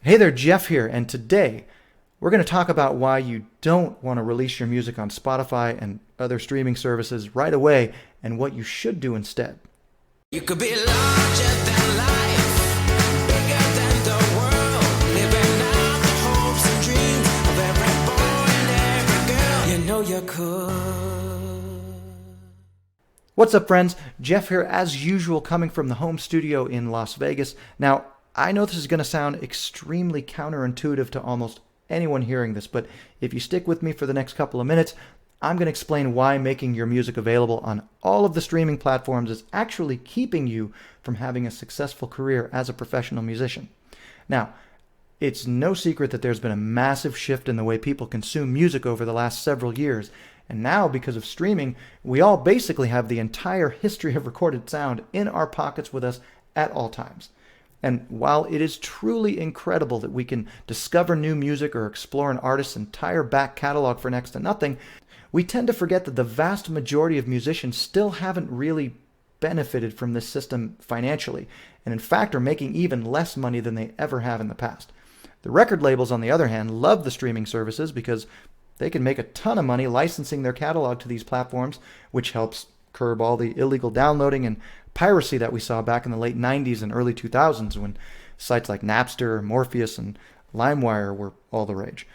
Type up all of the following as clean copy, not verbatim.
Hey there, Jeff here, and today we're going to talk about why you don't want to release your music on Spotify and other streaming services right away and what you should do instead. You could be larger than life, bigger than the world, living out the hopes and dreams of every boy and every girl. You know you could. What's up, friends? Jeff here, as usual, coming from the home studio in Las Vegas. Now, I know this is going to sound extremely counterintuitive to almost anyone hearing this, but if you stick with me for the next couple of minutes, I'm going to explain why making your music available on all of the streaming platforms is actually keeping you from having a successful career as a professional musician. Now, it's no secret that there's been a massive shift in the way people consume music over the last several years, and now, because of streaming, we all basically have the entire history of recorded sound in our pockets with us at all times. And while it is truly incredible that we can discover new music or explore an artist's entire back catalog for next to nothing, we tend to forget that the vast majority of musicians still haven't really benefited from this system financially, and in fact are making even less money than they ever have in the past. The record labels, on the other hand, love the streaming services because they can make a ton of money licensing their catalog to these platforms, which helps curb all the illegal downloading and piracy that we saw back in the late 90s and early 2000s when sites like Napster, Morpheus, and LimeWire were all the rage.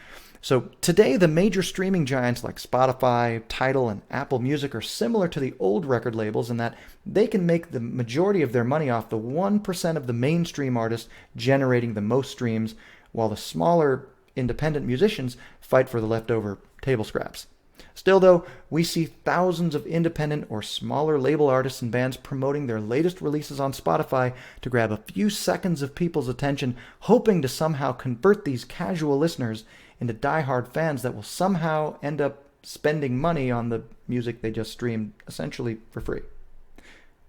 So today, the major streaming giants like Spotify, Tidal, and Apple Music are similar to the old record labels in that they can make the majority of their money off the 1% of the mainstream artists generating the most streams, while the smaller independent musicians fight for the leftover table scraps. Still, though, we see thousands of independent or smaller label artists and bands promoting their latest releases on Spotify to grab a few seconds of people's attention, hoping to somehow convert these casual listeners into diehard fans that will somehow end up spending money on the music they just streamed, essentially for free.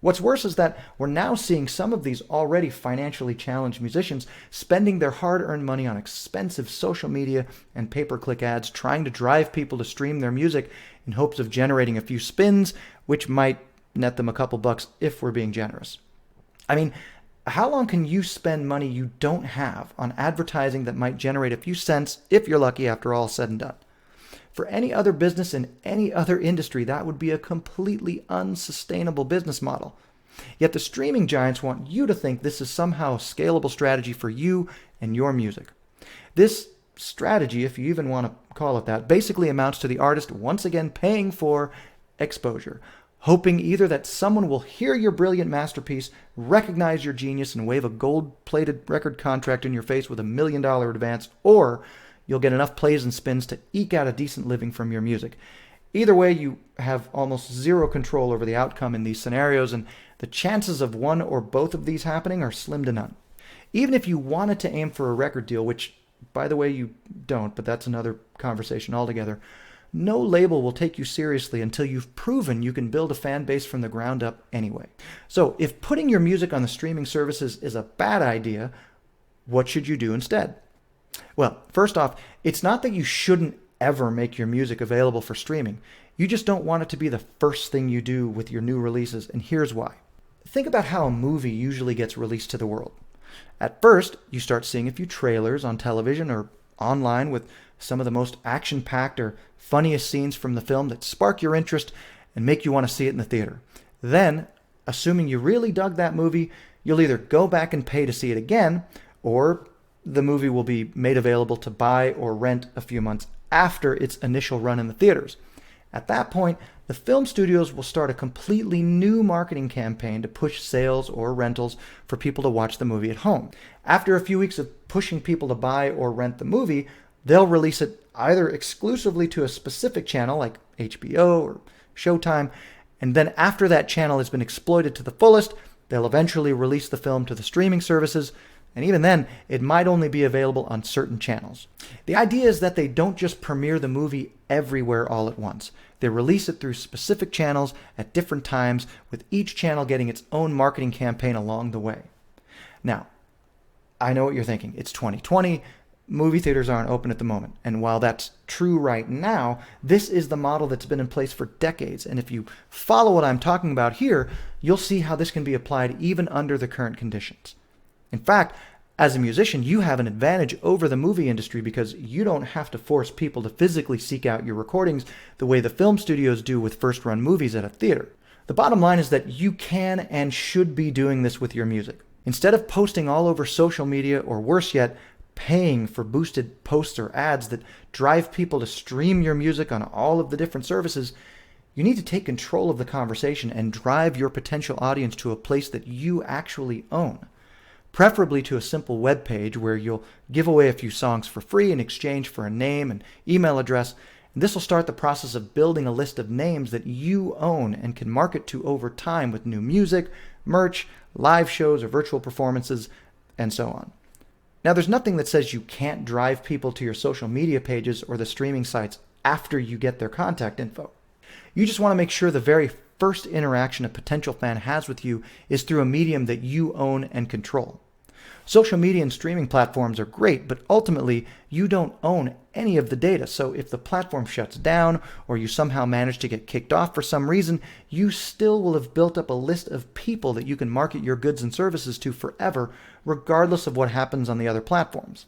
What's worse is that we're now seeing some of these already financially challenged musicians spending their hard-earned money on expensive social media and pay-per-click ads trying to drive people to stream their music in hopes of generating a few spins, which might net them a couple bucks if we're being generous. I mean, how long can you spend money you don't have on advertising that might generate a few cents if you're lucky after all said and done? For any other business in any other industry, that would be a completely unsustainable business model. Yet the streaming giants want you to think this is somehow a scalable strategy for you and your music. This strategy, if you even want to call it that, basically amounts to the artist once again paying for exposure, hoping either that someone will hear your brilliant masterpiece, recognize your genius, and wave a gold-plated record contract in your face with $1 million advance, or you'll get enough plays and spins to eke out a decent living from your music. Either way, you have almost zero control over the outcome in these scenarios, and the chances of one or both of these happening are slim to none. Even if you wanted to aim for a record deal, which, by the way, you don't, but that's another conversation altogether, no label will take you seriously until you've proven you can build a fan base from the ground up anyway. So if putting your music on the streaming services is a bad idea, what should you do instead? Well, first off, it's not that you shouldn't ever make your music available for streaming. You just don't want it to be the first thing you do with your new releases, and here's why. Think about how a movie usually gets released to the world. At first, you start seeing a few trailers on television or online with some of the most action-packed or funniest scenes from the film that spark your interest and make you want to see it in the theater. Then, assuming you really dug that movie, you'll either go back and pay to see it again, or the movie will be made available to buy or rent a few months after its initial run in the theaters. At that point, the film studios will start a completely new marketing campaign to push sales or rentals for people to watch the movie at home. After a few weeks of pushing people to buy or rent the movie, they'll release it either exclusively to a specific channel like HBO or Showtime, and then after that channel has been exploited to the fullest, they'll eventually release the film to the streaming services, and even then, it might only be available on certain channels. The idea is that they don't just premiere the movie everywhere all at once. They release it through specific channels at different times, with each channel getting its own marketing campaign along the way. Now, I know what you're thinking. It's 2020. Movie theaters aren't open at the moment. And while that's true right now, this is the model that's been in place for decades. And if you follow what I'm talking about here, you'll see how this can be applied even under the current conditions. In fact, As a musician, you have an advantage over the movie industry because you don't have to force people to physically seek out your recordings the way the film studios do with first-run movies at a theater. The bottom line is that you can and should be doing this with your music. Instead of posting all over social media, or worse yet, paying for boosted posts or ads that drive people to stream your music on all of the different services, you need to take control of the conversation and drive your potential audience to a place that you actually own. Preferably to a simple web page where you'll give away a few songs for free in exchange for a name and email address. And this will start the process of building a list of names that you own and can market to over time with new music, merch, live shows or virtual performances, and so on. Now, there's nothing that says you can't drive people to your social media pages or the streaming sites after you get their contact info. You just want to make sure the very first interaction a potential fan has with you is through a medium that you own and control. Social media and streaming platforms are great, but ultimately you don't own any of the data. So if the platform shuts down or you somehow manage to get kicked off for some reason, you still will have built up a list of people that you can market your goods and services to forever, regardless of what happens on the other platforms.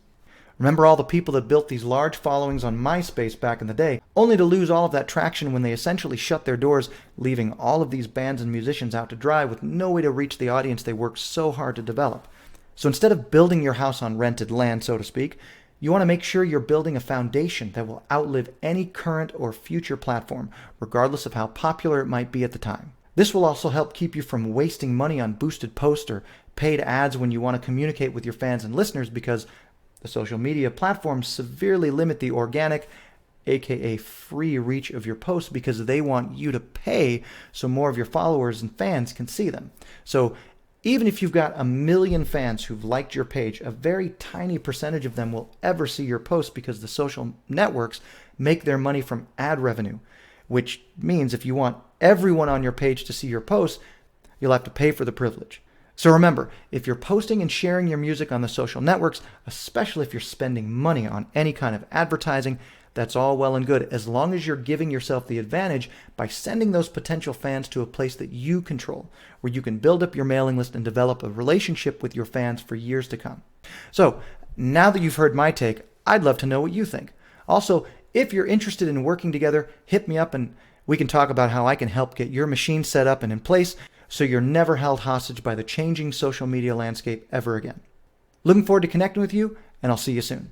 Remember all the people that built these large followings on MySpace back in the day, only to lose all of that traction when they essentially shut their doors, leaving all of these bands and musicians out to dry with no way to reach the audience they worked so hard to develop. So instead of building your house on rented land, so to speak, you want to make sure you're building a foundation that will outlive any current or future platform, regardless of how popular it might be at the time. This will also help keep you from wasting money on boosted posts or paid ads when you want to communicate with your fans and listeners, because the social media platforms severely limit the organic, aka free reach of your posts because they want you to pay so more of your followers and fans can see them. So even if you've got 1 million fans who've liked your page, a very tiny percentage of them will ever see your posts because the social networks make their money from ad revenue, which means if you want everyone on your page to see your posts, you'll have to pay for the privilege. So remember, if you're posting and sharing your music on the social networks, especially if you're spending money on any kind of advertising, that's all well and good, as long as you're giving yourself the advantage by sending those potential fans to a place that you control, where you can build up your mailing list and develop a relationship with your fans for years to come. So, now that you've heard my take, I'd love to know what you think. Also, if you're interested in working together, hit me up and we can talk about how I can help get your machine set up and in place so you're never held hostage by the changing social media landscape ever again. Looking forward to connecting with you, and I'll see you soon.